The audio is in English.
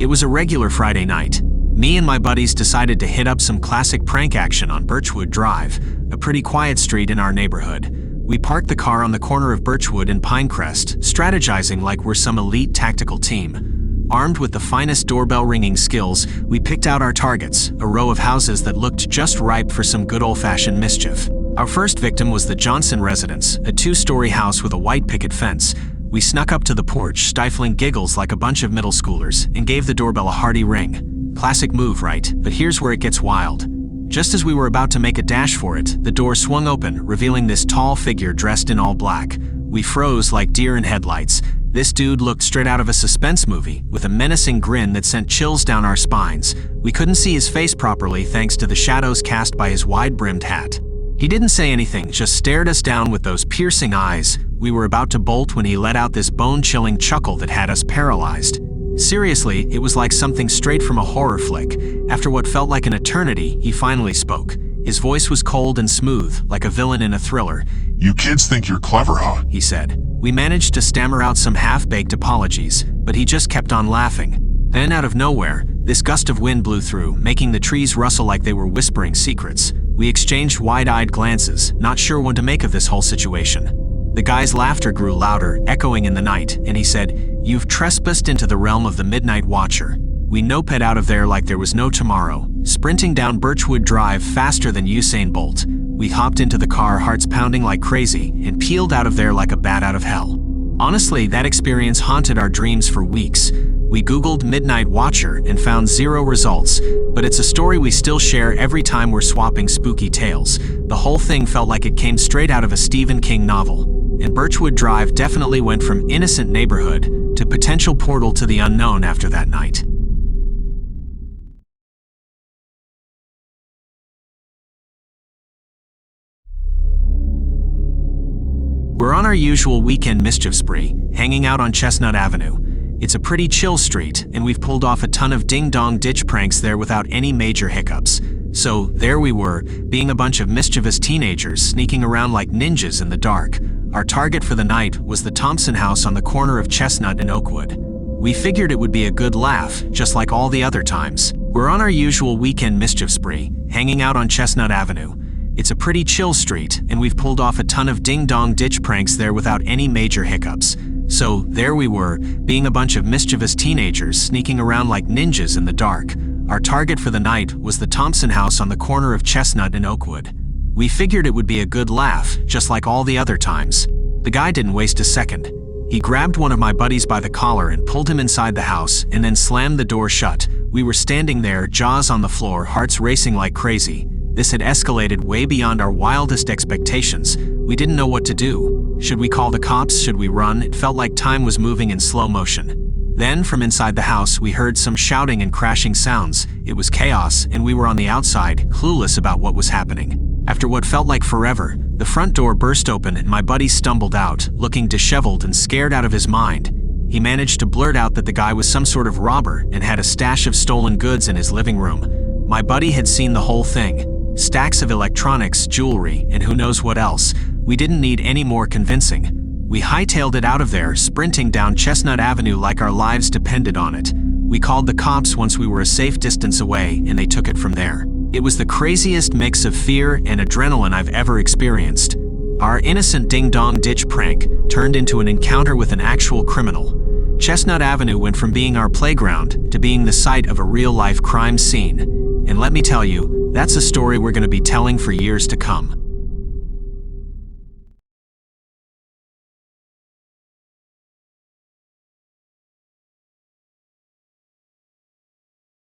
It was a regular Friday night. Me and my buddies decided to hit up some classic prank action on Birchwood Drive, a pretty quiet street in our neighborhood. We parked the car on the corner of Birchwood and Pinecrest, strategizing like we're some elite tactical team. Armed with the finest doorbell ringing skills, we picked out our targets, a row of houses that looked just ripe for some good old-fashioned mischief. Our first victim was the Johnson residence, a two-story house with a white picket fence. We snuck up to the porch, stifling giggles like a bunch of middle schoolers, and gave the doorbell a hearty ring. Classic move, right? But here's where it gets wild. Just as we were about to make a dash for it, the door swung open, revealing this tall figure dressed in all black. We froze like deer in headlights. This dude looked straight out of a suspense movie, with a menacing grin that sent chills down our spines. We couldn't see his face properly thanks to the shadows cast by his wide-brimmed hat. He didn't say anything, just stared us down with those piercing eyes. We were about to bolt when he let out this bone-chilling chuckle that had us paralyzed. Seriously, it was like something straight from a horror flick. After what felt like an eternity, he finally spoke. His voice was cold and smooth, like a villain in a thriller. "You kids think you're clever, huh?" he said. We managed to stammer out some half-baked apologies, but he just kept on laughing. Then, out of nowhere, this gust of wind blew through, making the trees rustle like they were whispering secrets. We exchanged wide-eyed glances, not sure what to make of this whole situation. The guy's laughter grew louder, echoing in the night, and he said, "You've trespassed into the realm of the Midnight Watcher." We noped out of there like there was no tomorrow, sprinting down Birchwood Drive faster than Usain Bolt. We hopped into the car, hearts pounding like crazy, and peeled out of there like a bat out of hell. Honestly, that experience haunted our dreams for weeks. We Googled Midnight Watcher and found 0 results, but it's a story we still share every time we're swapping spooky tales. The whole thing felt like it came straight out of a Stephen King novel, and Birchwood Drive definitely went from innocent neighborhood to potential portal to the unknown after that night. We're on our usual weekend mischief spree, hanging out on Chestnut Avenue. It's a pretty chill street, and we've pulled off a ton of ding-dong ditch pranks there without any major hiccups. So there we were, being a bunch of mischievous teenagers sneaking around like ninjas in the dark. Our target for the night was the Thompson house on the corner of Chestnut and Oakwood. We figured it would be a good laugh, just like all the other times. We're on our usual weekend mischief spree, hanging out on Chestnut Avenue. It's a pretty chill street, and we've pulled off a ton of ding-dong ditch pranks there without any major hiccups. So there we were, being a bunch of mischievous teenagers sneaking around like ninjas in the dark. Our target for the night was the Thompson house on the corner of Chestnut and Oakwood. We figured it would be a good laugh, just like all the other times. The guy didn't waste a second. He grabbed one of my buddies by the collar and pulled him inside the house, and then slammed the door shut. We were standing there, jaws on the floor, hearts racing like crazy. This had escalated way beyond our wildest expectations. We didn't know what to do. Should we call the cops? Should we run? It felt like time was moving in slow motion. Then, from inside the house, we heard some shouting and crashing sounds. It was chaos, and we were on the outside, clueless about what was happening. After what felt like forever, the front door burst open and my buddy stumbled out, looking disheveled and scared out of his mind. He managed to blurt out that the guy was some sort of robber and had a stash of stolen goods in his living room. My buddy had seen the whole thing. Stacks of electronics, jewelry, and who knows what else. We didn't need any more convincing. We hightailed it out of there, sprinting down Chestnut Avenue like our lives depended on it. We called the cops once we were a safe distance away, and they took it from there. It was the craziest mix of fear and adrenaline I've ever experienced. Our innocent ding-dong ditch prank turned into an encounter with an actual criminal. Chestnut Avenue went from being our playground to being the site of a real-life crime scene. And let me tell you, that's a story we're going to be telling for years to come.